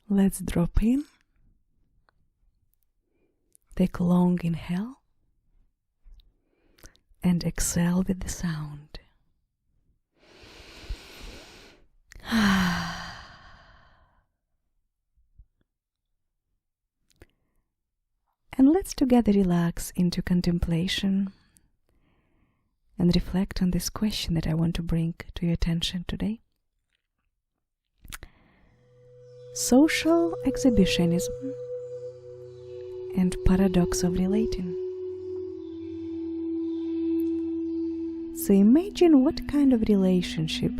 Let's drop in. Take a long inhale and exhale with the sound. And let's together relax into contemplation and reflect on this question that I want to bring to your attention today. Social exhibitionism and paradox of relating. So imagine what kind of relationship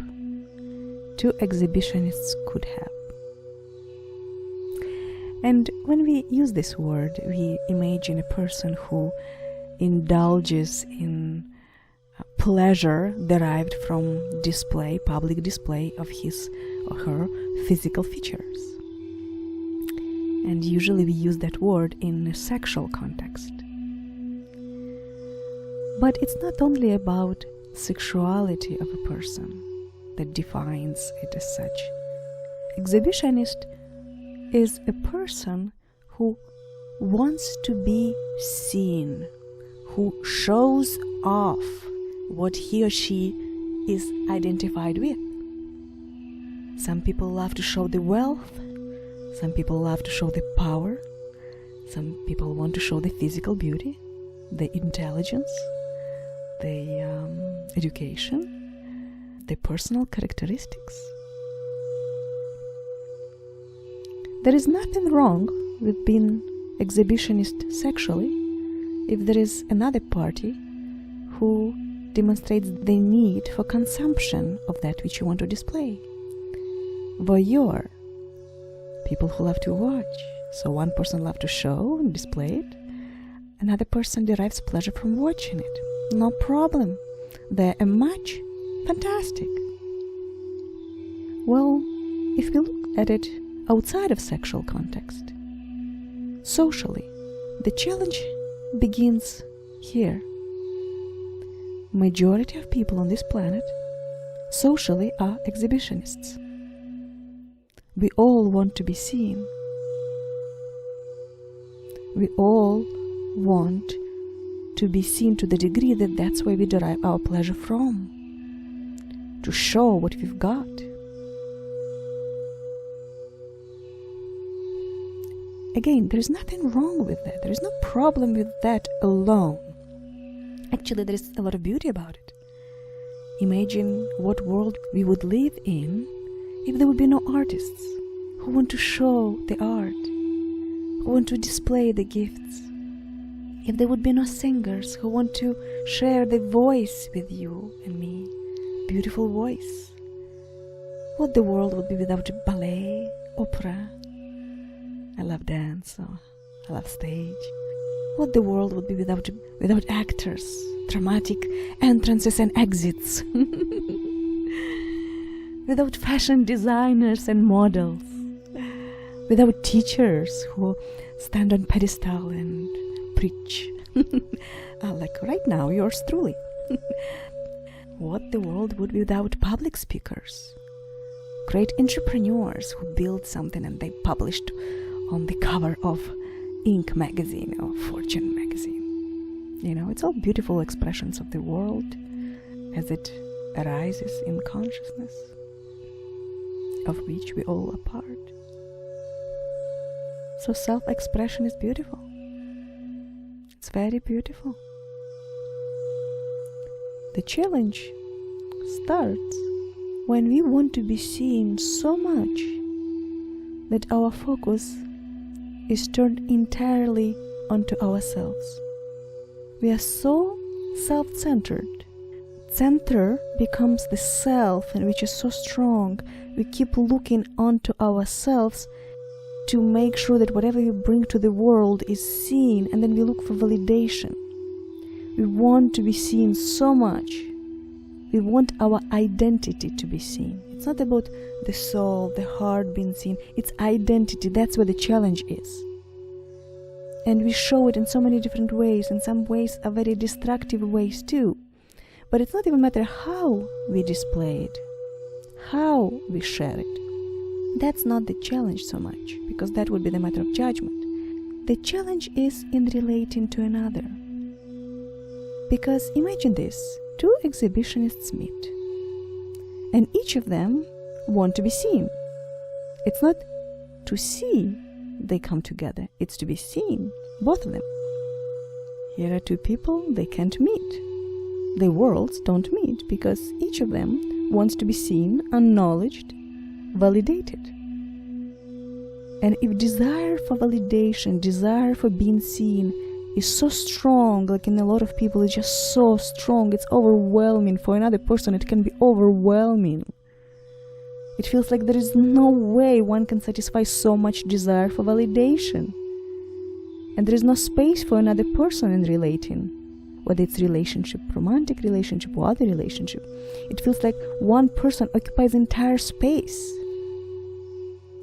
two exhibitionists could have. And when we use this word, we imagine a person who indulges in pleasure derived from public display of his or her physical features. And usually we use that word in a sexual context. But it's not only about sexuality of a person that defines it as such. Exhibitionist is a person who wants to be seen, who shows off what he or she is identified with. Some people love to show the wealth, some people love to show the power, some people want to show the physical beauty, the intelligence, the education, the personal characteristics. There is nothing wrong with being exhibitionist sexually if there is another party who demonstrates the need for consumption of that which you want to display. Voyeur, people who love to watch. So one person loves to show and display it, another person derives pleasure from watching it. No problem. They're a match. Fantastic. Well, if we look at it outside of sexual context, socially, the challenge begins here. Majority of people on this planet socially are exhibitionists. We all want to be seen. We all want to be seen to the degree that that's where we derive our pleasure from. To show what we've got. Again, there is nothing wrong with that. There is no problem with that alone. Actually, there is a lot of beauty about it. Imagine what world we would live in if there would be no artists who want to show the art, who want to display the gifts. If there would be no singers who want to share the voice with you and me, beautiful voice. What the world would be without ballet, opera. I love dance, so I love stage. What the world would be without actors, dramatic entrances and exits. Without fashion designers and models. Without teachers who stand on pedestal and preach. Like right now, yours truly. What the world would be without public speakers. Great entrepreneurs who build something and they published on the cover of Inc. magazine or Fortune magazine. You know, it's all beautiful expressions of the world as it arises in consciousness, of which we all are part. So self-expression is beautiful. It's very beautiful. The challenge starts when we want to be seen so much that our focus is turned entirely onto ourselves. We are so self-centered. Center becomes the self, and which is so strong. We keep looking onto ourselves to make sure that whatever we bring to the world is seen, and then we look for validation. We want to be seen so much. We want our identity to be seen. It's not about the soul, the heart being seen. It's identity. That's where the challenge is. And we show it in so many different ways, and some ways are very destructive ways too. But it's not even matter how we display it, how we share it. That's not the challenge so much, because that would be the matter of judgment. The challenge is in relating to another. Because imagine this, two exhibitionists meet, and each of them want to be seen. It's not to see they come together, it's to be seen, both of them. Here are two people, they can't meet. Their worlds don't meet because each of them wants to be seen, acknowledged, validated. And if desire for validation, desire for being seen is so strong, like in a lot of people, it's just so strong, it's overwhelming. For another person, it can be overwhelming. It feels like there is no way one can satisfy so much desire for validation. And there is no space for another person in relating, whether it's relationship, romantic relationship, or other relationship. It feels like one person occupies entire space.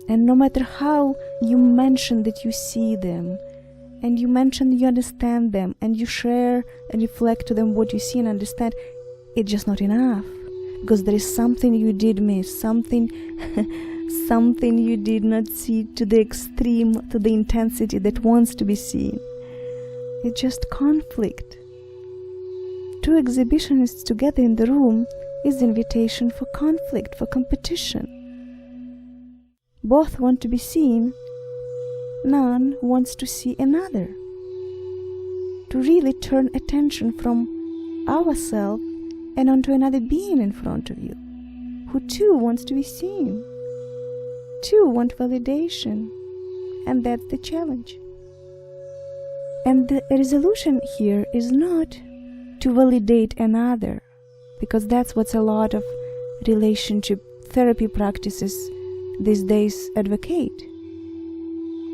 And no matter how you mention that you see them, and you mention you understand them, and you share and reflect to them what you see and understand, it's just not enough. Because there is something you did miss, something you did not see to the extreme, to the intensity that wants to be seen. It's just conflict. Two exhibitionists together in the room is the invitation for conflict, for competition. Both want to be seen, none wants to see another. To really turn attention from ourselves and onto another being in front of you, who too wants to be seen. Two want validation, and that's the challenge. And the resolution here is not to validate another, because that's what a lot of relationship therapy practices these days advocate,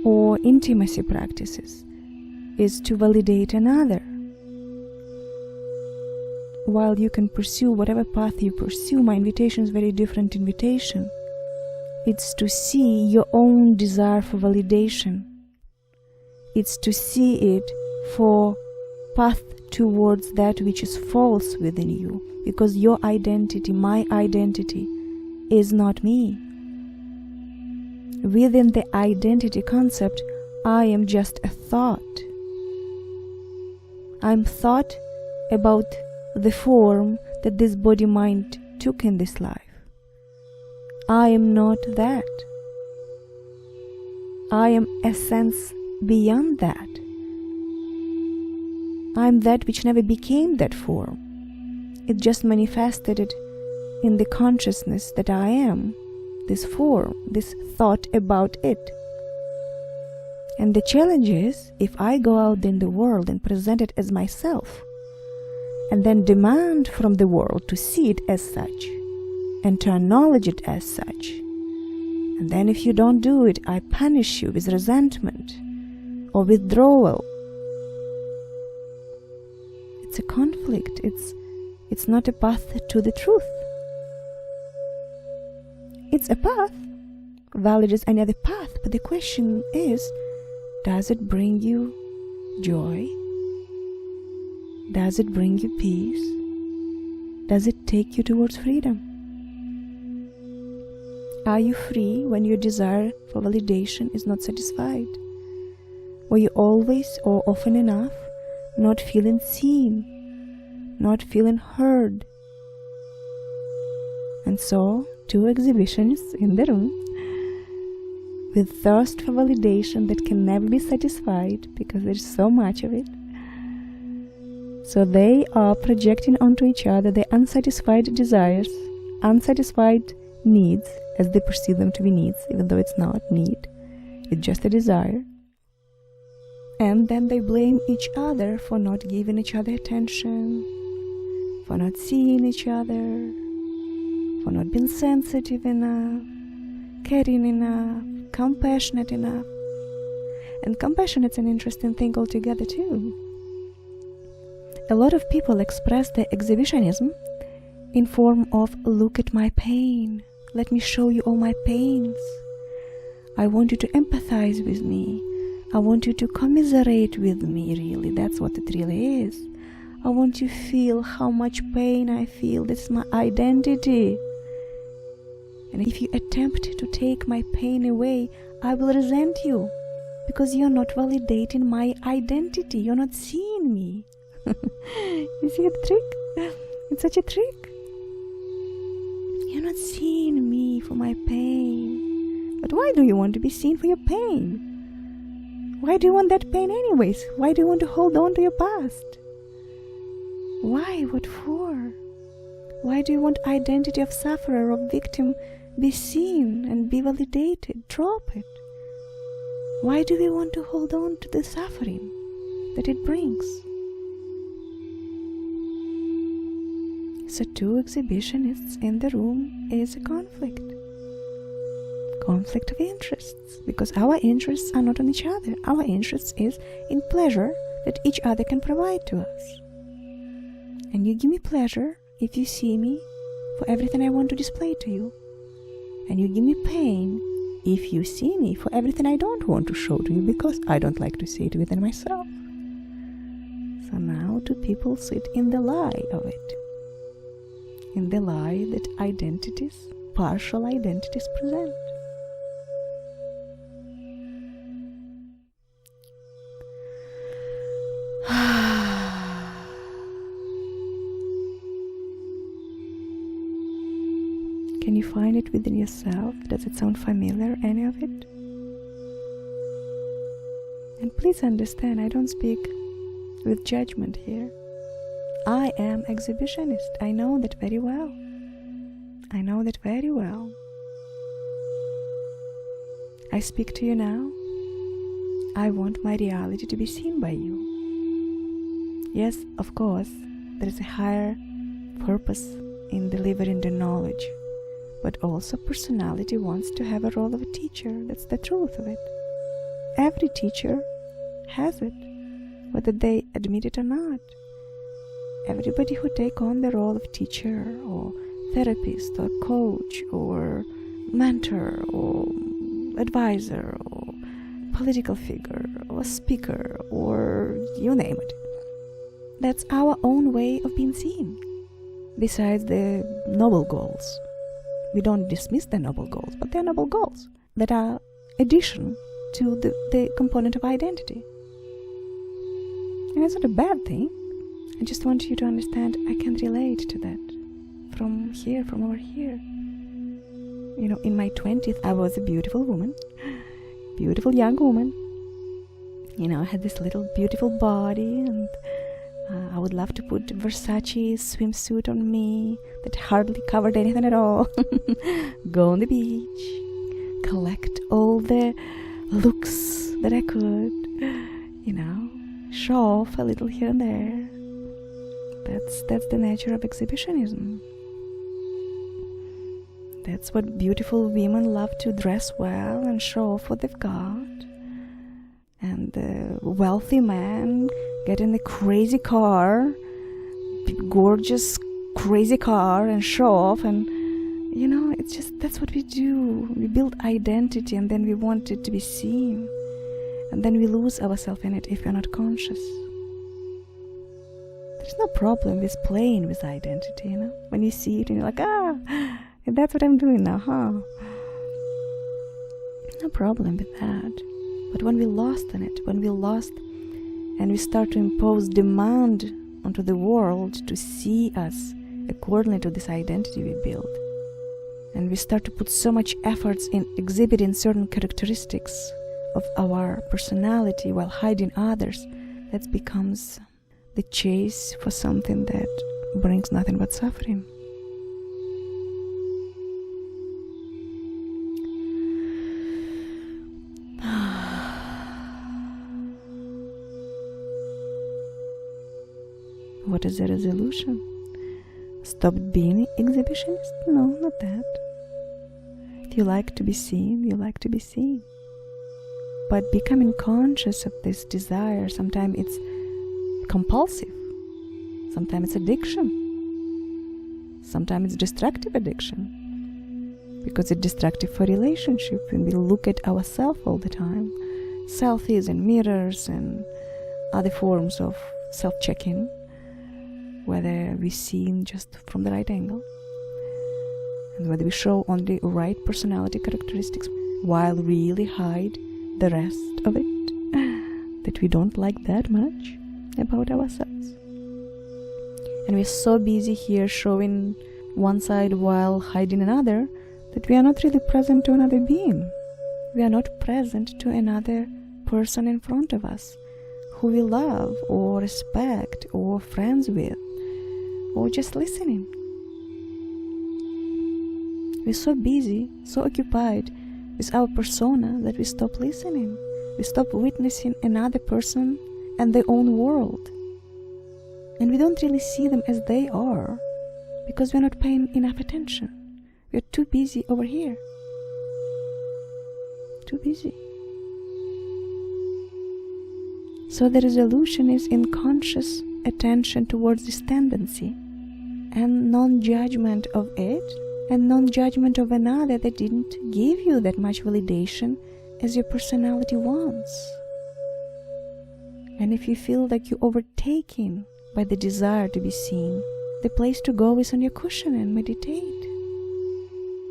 or intimacy practices, is to validate another. While you can pursue whatever path you pursue, my invitation is a very different invitation. It's to see your own desire for validation. It's to see it for path towards that which is false within you, because your identity, my identity, is not me. Within the identity concept, I am just a thought. I'm thought about the form that this body-mind took in this life. I am not that. I am a sense beyond that. I am that which never became that form. It just manifested it in the consciousness that I am, this form, this thought about it. And the challenge is, if I go out in the world and present it as myself, and then demand from the world to see it as such, and to acknowledge it as such, and then if you don't do it, I punish you with resentment or withdrawal. It's a conflict. It's not a path to the truth. It's a path, valid as any other path, but the question is, does it bring you joy? Does it bring you peace? Does it take you towards freedom? Are you free when your desire for validation is not satisfied? Were you always or often enough not feeling seen, not feeling heard? And so, two exhibitionists in the room, with thirst for validation that can never be satisfied because there's so much of it. So they are projecting onto each other their unsatisfied desires, unsatisfied needs, as they perceive them to be needs, even though it's not need, it's just a desire. And then they blame each other for not giving each other attention, for not seeing each other, for not being sensitive enough, caring enough, compassionate enough. And compassion is an interesting thing altogether too. A lot of people express their exhibitionism in form of, look at my pain, let me show you all my pains. I want you to empathize with me. I want you to commiserate with me, really. That's what it really is. I want you to feel how much pain I feel. This is my identity. And if you attempt to take my pain away, I will resent you, because you're not validating my identity. You're not seeing me. You see the trick? It's such a trick. You're not seeing me for my pain. But why do you want to be seen for your pain? Why do you want that pain anyways? Why do you want to hold on to your past? Why? What for? Why do you want identity of sufferer, of victim, be seen and be validated? Drop it. Why do we want to hold on to the suffering that it brings? So two exhibitionists in the room is a conflict. Conflict of interests, because our interests are not on each other. Our interests is in pleasure that each other can provide to us. And you give me pleasure if you see me for everything I want to display to you. And you give me pain if you see me for everything I don't want to show to you, because I don't like to see it within myself. So now two people sit in the lie of it. In the lie that identities, partial identities, present. Can you find it within yourself? Does it sound familiar, any of it? And please understand, I don't speak with judgment here. I am exhibitionist. I know that very well. I know that very well. I speak to you now. I want my reality to be seen by you. Yes, of course, there is a higher purpose in delivering the knowledge, but also personality wants to have a role of a teacher. That's the truth of it. Every teacher has it, whether they admit it or not. Everybody who take on the role of teacher or therapist or coach or mentor or advisor or political figure or speaker or you name it. That's our own way of being seen. Besides the noble goals. We don't dismiss the noble goals, but they're noble goals that are addition to the component of identity. And it's not a bad thing. I just want you to understand I can relate to that from here, from over here. You know, in my 20th, I was a beautiful woman, beautiful young woman. You know, I had this little beautiful body, and I would love to put Versace swimsuit on me that hardly covered anything at all. Go on the beach, collect all the looks that I could, you know, show off a little here and there. That's the nature of exhibitionism. That's what beautiful women love to dress well and show off what they've got. And the wealthy man get in a crazy car, gorgeous crazy car, and show off. And you know, it's just, that's what we do. We build identity and then we want it to be seen. And then we lose ourselves in it if we're not conscious. There's no problem with playing with identity, you know. When you see it and you're like, that's what I'm doing now, huh? No problem with that. But when we lost in it, when we lost and we start to impose demand onto the world to see us accordingly to this identity we build, and we start to put so much efforts in exhibiting certain characteristics of our personality while hiding others, that becomes the chase for something that brings nothing but suffering. What is the resolution? Stop being exhibitionist? No, not that. If you like to be seen, you like to be seen. But becoming conscious of this desire, sometimes it's compulsive, sometimes it's addiction, sometimes it's destructive addiction, because it's destructive for relationship when we look at ourselves all the time, selfies and mirrors and other forms of self-checking, whether we're seen just from the right angle. and whether we show only right personality characteristics while really hide the rest of it that we don't like that much about ourselves. And we're so busy here showing one side while hiding another that we are not really present to another being. We are not present to another person in front of us who we love or respect or friends with or just listening. We're so busy, so occupied with our persona that we stop listening. We stop witnessing another person and their own world. And we don't really see them as they are because we're not paying enough attention. We're too busy over here. Too busy. So the resolution is in conscious attention towards this tendency and non-judgment of it and non-judgment of another that didn't give you that much validation as your personality wants. And if you feel like you're overtaken by the desire to be seen, the place to go is on your cushion and meditate.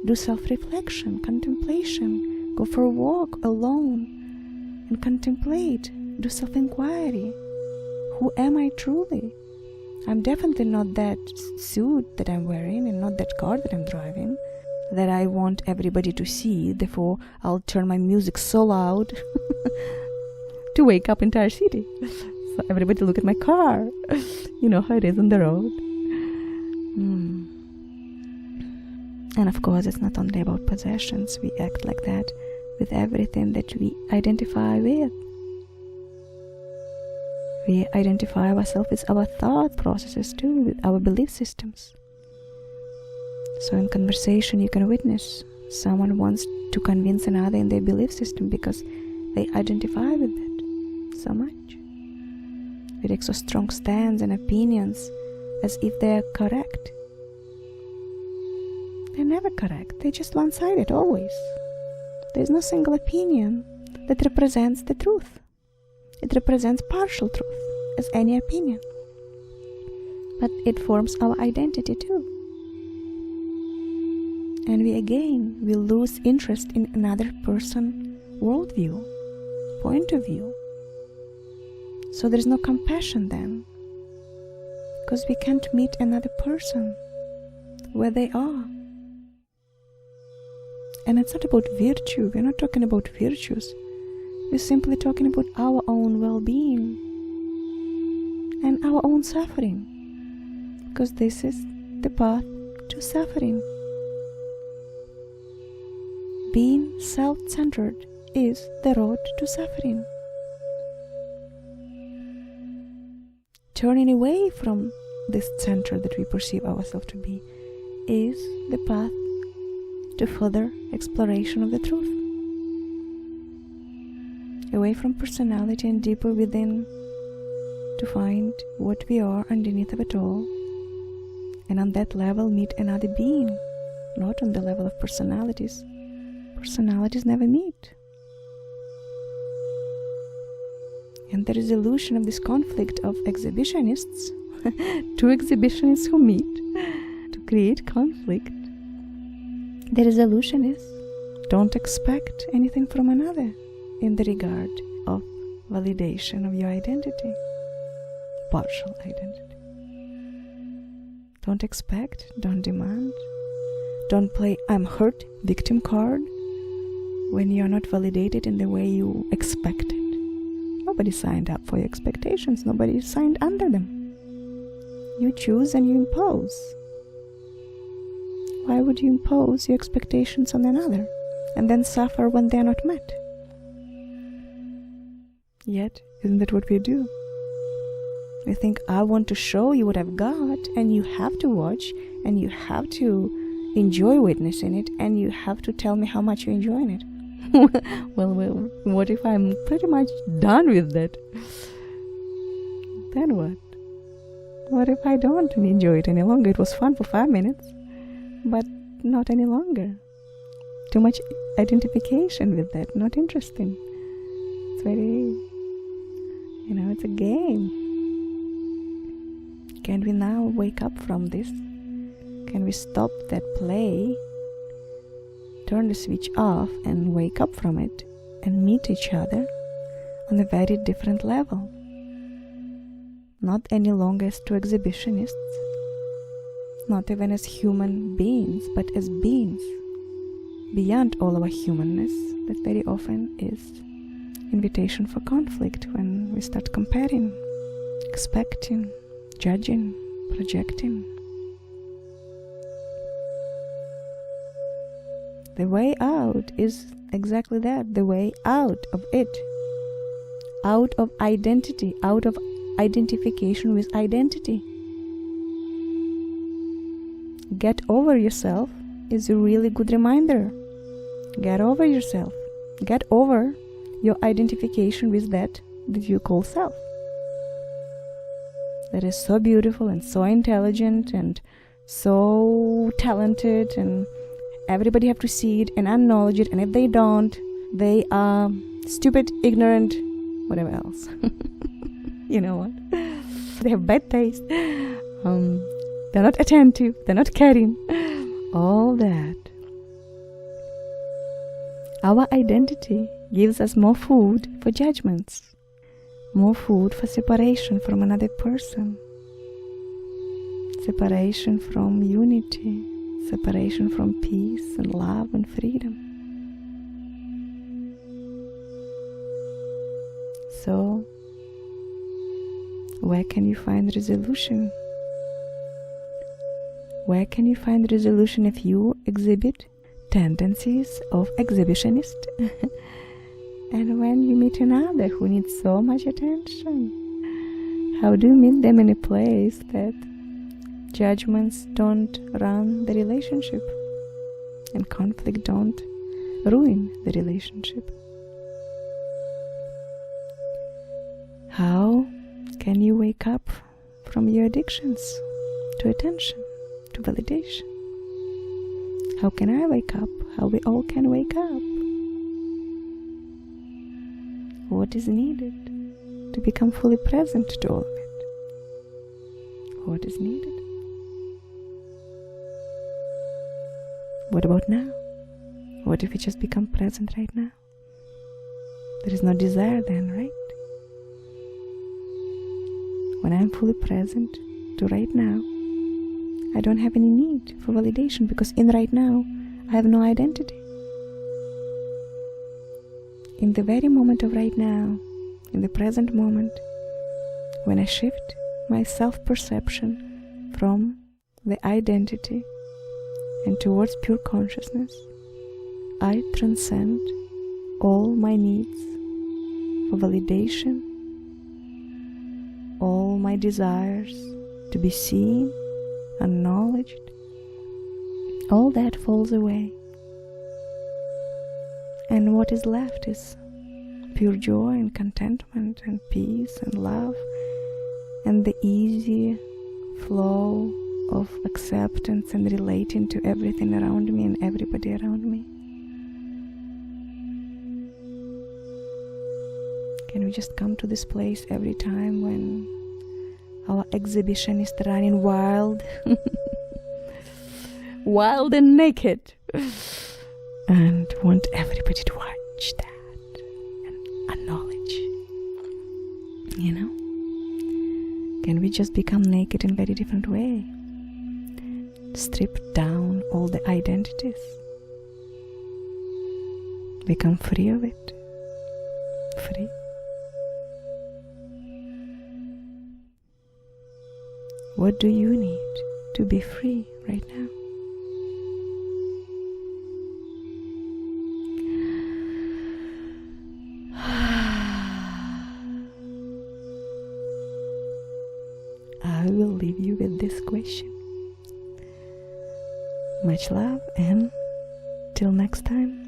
Do self-reflection, contemplation. Go for a walk alone and contemplate. Do self-inquiry. Who am I truly? I'm definitely not that suit that I'm wearing and not that car that I'm driving that I want everybody to see. Therefore, I'll turn my music so loud to wake up entire city. So everybody look at my car. You know how it is on the road. And of course, it's not only about possessions. We act like that with everything that we identify with. We identify ourselves with our thought processes too, with our belief systems. So in conversation, you can witness someone wants to convince another in their belief system because they identify with it so much. They take so strong stands and opinions as if they are correct. They're never correct. They're just one-sided always. There's no single opinion that represents the truth. It represents partial truth, as any opinion. But it forms our identity too. And we lose interest in another person's worldview, point of view. So there's no compassion then, because we can't meet another person where they are. And it's not about virtue. We're not talking about virtues. We're simply talking about our own well-being and our own suffering, because this is the path to suffering. Being self-centered is the road to suffering. Turning away from this center that we perceive ourselves to be is the path to further exploration of the truth. Away from personality and deeper within to find what we are underneath of it all, and on that level meet another being, not on the level of personalities. Personalities never meet. And the resolution of this conflict of exhibitionists, two exhibitionists who meet to create conflict, the resolution is don't expect anything from another in the regard of validation of your identity, partial identity. Don't expect, don't demand, don't play I'm hurt victim card when you're not validated in the way you expected. Nobody signed up for your expectations, nobody signed under them. You choose and you impose. Why would you impose your expectations on another and then suffer when they are not met? Yet, isn't that what we do? We think, I want to show you what I've got, and you have to watch, and you have to enjoy witnessing it, and you have to tell me how much you're enjoying it. well, what if I'm pretty much done with that? Then what? What if I don't enjoy it any longer? It was fun for 5 minutes, but not any longer. Too much identification with that, not interesting. It's very, it's a game. Can we now wake up from this? Can we stop that play turn the switch off and wake up from it and meet each other on a very different level. Not any longer as two exhibitionists, not even as human beings, but as beings beyond all our humanness that very often is invitation for conflict when we start comparing, expecting, judging, projecting. The way out is exactly that, the way out of it, out of identity, out of identification with identity. Get over yourself is a really good reminder. Get over yourself. Get over your identification with that you call self. That is so beautiful and so intelligent and so talented, and everybody have to see it and acknowledge it, and if they don't, they are stupid, ignorant, whatever else. You know what? They have bad taste. They're not attentive. They're not caring. All that. Our identity gives us more food for judgments, more food for separation from another person, separation from unity, separation from peace and love and freedom. So, where can you find resolution? Where can you find resolution if you exhibit tendencies of exhibitionist? And when you meet another who needs so much attention, how do you meet them in a place that judgments don't run the relationship and conflict don't ruin the relationship? How can you wake up from your addictions to attention, to validation? How can I wake up? How we all can wake up? What is needed to become fully present to all of it? What is needed? What about now? What if we just become present right now? There is no desire then, right? When I am fully present to right now, I don't have any need for validation, because in right now, I have no identity. In the very moment of right now, in the present moment, when I shift my self-perception from the identity and towards pure consciousness, I transcend all my needs for validation, all my desires to be seen, acknowledged. All that falls away. And what is left is pure joy and contentment and peace and love and the easy flow of acceptance and relating to everything around me and everybody around me. Can we just come to this place every time when our exhibition is running wild, wild and naked, and want everybody to watch that and acknowledge, you know? Can we just become naked in a very different way? Strip down all the identities, become free of it, free. What do you need to be free right now? I will leave you with this question. Much love, and till next time.